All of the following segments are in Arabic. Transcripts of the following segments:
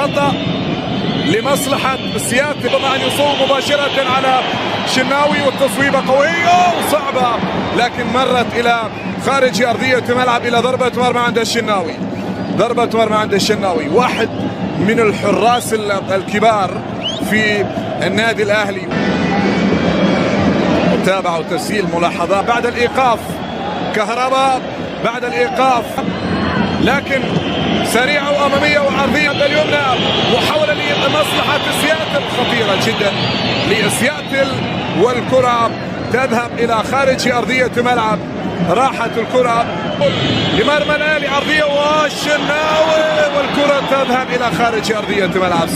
خطأ لمصلحة سيادة، طبعا يصوب مباشرة على شناوي والتصويبة قوية وصعبة لكن مرت إلى خارج أرضية الملعب إلى ضربة مرمى عند الشناوي. ضربة مرمى عند الشناوي، واحد من الحراس الكبار في النادي الأهلي. متابعة وتسجيل ملاحظات بعد الإيقاف. كهرباء بعد الإيقاف لكن سريعة وأمامية وعرضية اليمنى، محاولة لمصلحة سياتل خطيرة جدا لسياتل، والكرة تذهب إلى خارج أرضية الملعب. راحت الكرة لمرمى الأهلي، عرضية والشناوي والكرة تذهب إلى خارج أرضية الملعب.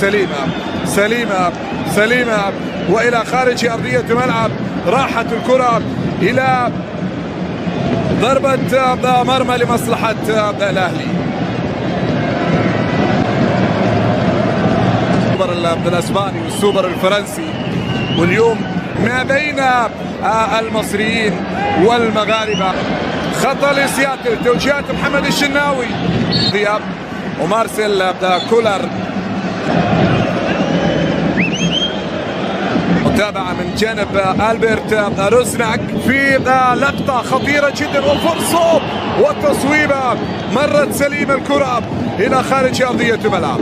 سليمة وإلى خارج أرضية الملعب. راحت الكرة إلى ضربة مرمى لمصلحة الأهلي. السوبر الاسباني والسوبر الفرنسي، واليوم ما بين المصريين والمغاربه. خطا لسياتل، توجيهات محمد الشناوي، غياب ومارسيل كولر. متابعه من جانب ألبرت روزناك في لقطه خطيره جدا وفرصه والتصويبه. مرت سليمه الكره الى خارج ارضيه الملعب،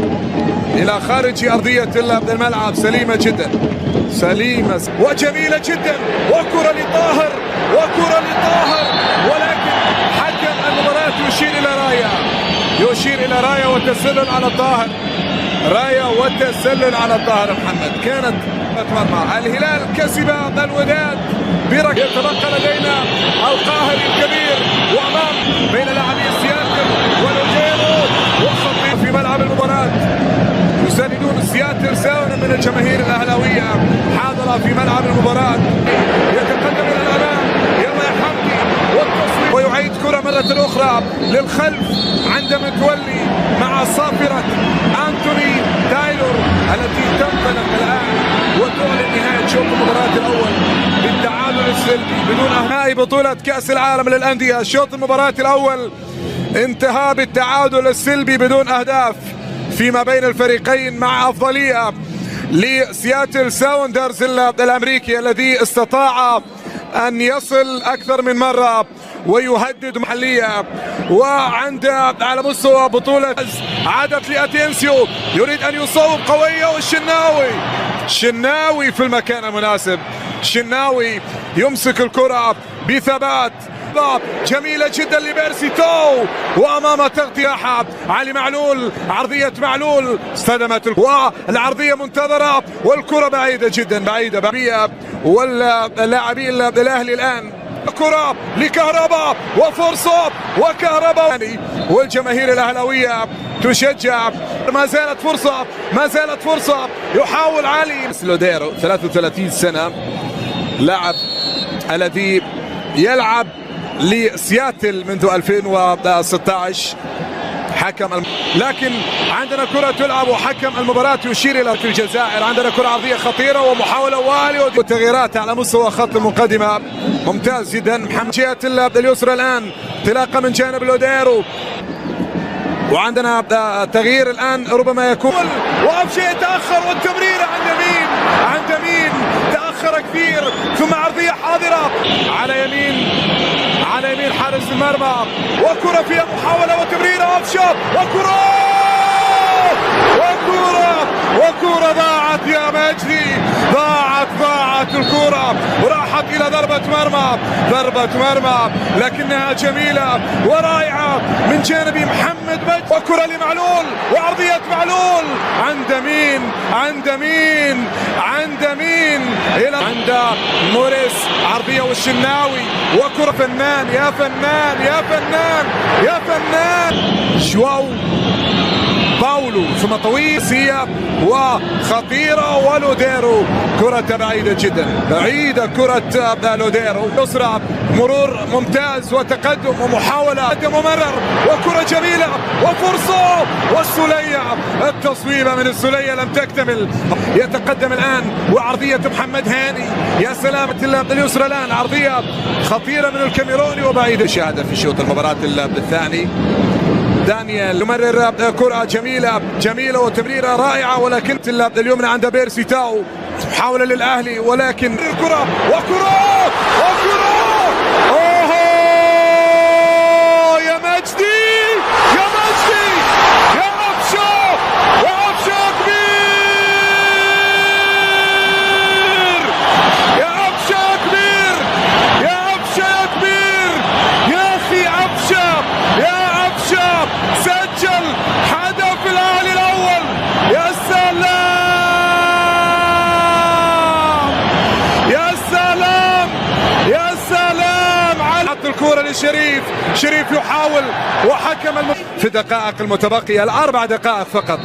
إلى خارج أرضية الملعب. سليمة جدا، سليمة وجميلة جدا، وكرة لطاهر ولكن حكم المباراة يشير إلى راية وتسلل على طاهر. محمد. كانت مرمى الهلال كسب الوداد بركة. يتبقى لدينا القاهري الكبير وأمام بين لاعبي سياتل ولوجيرو وخطير في ملعب المباراة. يساندون سياتل ساونا من الجماهير الأهلاوية حاضرة في ملعب المباراة. يتقدم إلى الأمام، يلا يا حمدي والتصوير، ويعيد كرة مرة أخرى للخلف عندما تولي مع صافرة أنتوني تايلور التي تنطلق الآن وتعلن نهاية شوط المباراة الأول بالتعادل السلبي بدون نهائي بطولة كأس العالم للأندية. شوط المباراة الأول انتهى بالتعادل السلبي بدون أهداف فيما بين الفريقين، مع أفضلية لسياتل ساوندرز الأمريكي الذي استطاع أن يصل أكثر من مرة ويهدد محلية. وعند على مستوى بطولة عادت لأتينسيو، يريد أن يصوب قوية، والشناوي في المكان المناسب. شناوي يمسك الكرة بثبات، جميلة جدا لبيرسي تو، وأمام تغطية علي معلول، عرضية معلول استلمت والعرضية منتظرة والكرة بعيدة جدا، بعيدة واللاعبين الأهلي الآن. كرة لكهرباء وفرصة وكهرباء، والجماهير الأهلاوية تشجع. ما زالت فرصة يحاول علي لوديرو 33 سنة، لاعب الذي يلعب لسياتل منذ 2016. حكم لكن عندنا كرة تلعب وحكم المباراة يشير إلى في الجزائر. عندنا كرة عرضية خطيرة ومحاولة وتغييرات على مستوى خط المقدمة ممتاز جدا. محمد جهة اليسرى الآن، انطلاقة من جانب لوديرو، وعندنا تغيير الآن ربما يكون، وأبشي يتأخر والتمريرة عند مين تأخر كثير، ثم عرضية حاضرة على يمين حارس المرمى، وكرة فيها محاولة وتمريرة أبشر وكرة ضاعت يا مجدي، ضاعت الكرة وراحت إلى ضربة مرمى لكنها جميلة ورائعة من جانب محمد مجدي، وكرة لمعلول وعرضية معلول عند مين عند موريس، عرضية والشناوي وكرة فنان يا فنان جواو باولو، ثم طويلة وخطيرة ولوديرو، كرة بعيدة جدا، كرة لوديرو يسرى، مرور ممتاز وتقدم ومحاولة ممرر وكرة جميلة وفرصة، والسلية التصويبة من السلية لم تكتمل. يتقدم الآن وعرضية محمد هاني، يا سلامة اليسرى الآن، عرضية خطيرة من الكاميروني وبعيدة. شهادة في شوط المباراة الثاني دانيال يمرر كرة جميلة وتمريرة رائعة، ولكن اليمنى عند بيرسي تاو، محاولة للأهلي ولكن الكرة وكرة أوه يا مجدي يا أبشا كبير يا كبير يا أخي أبشا سجل هدف الأهلي الأول. يا سلام على الكرة لشريف، شريف يحاول وحكم في الدقائق المتبقية، ال4 دقائق فقط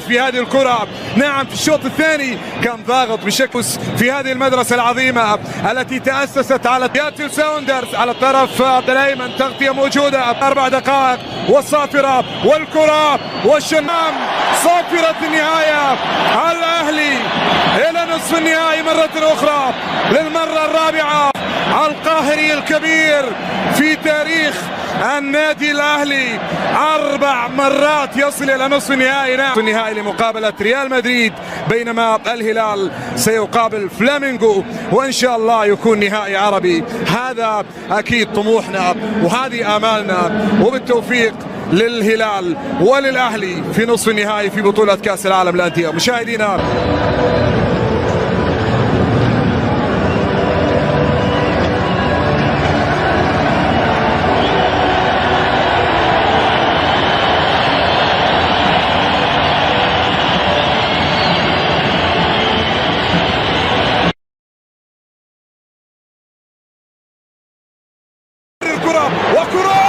في هذه الكرة. نعم في الشوط الثاني كان ضاغط بشكل في هذه المدرسة العظيمة التي تأسست على ياتي ساوندرز على الطرف الأيمن، تغطية موجودة 4 دقائق والصافرة والكرة والشمام صافرة النهاية. الأهلي إلى نصف النهائي مرة أخرى للمرة الرابعة، القاهري الكبير في تاريخ النادي الأهلي 4 مرات يصل إلى نصف النهائي. نعم النهائي لمقابلة ريال مدريد، بينما الهلال سيقابل فلامينغو، وإن شاء الله يكون نهائي عربي. هذا أكيد طموحنا وهذه آمالنا، وبالتوفيق للهلال وللأهلي في نصف النهائي في بطولة كأس العالم للأندية. مشاهدينا الكرة وكرة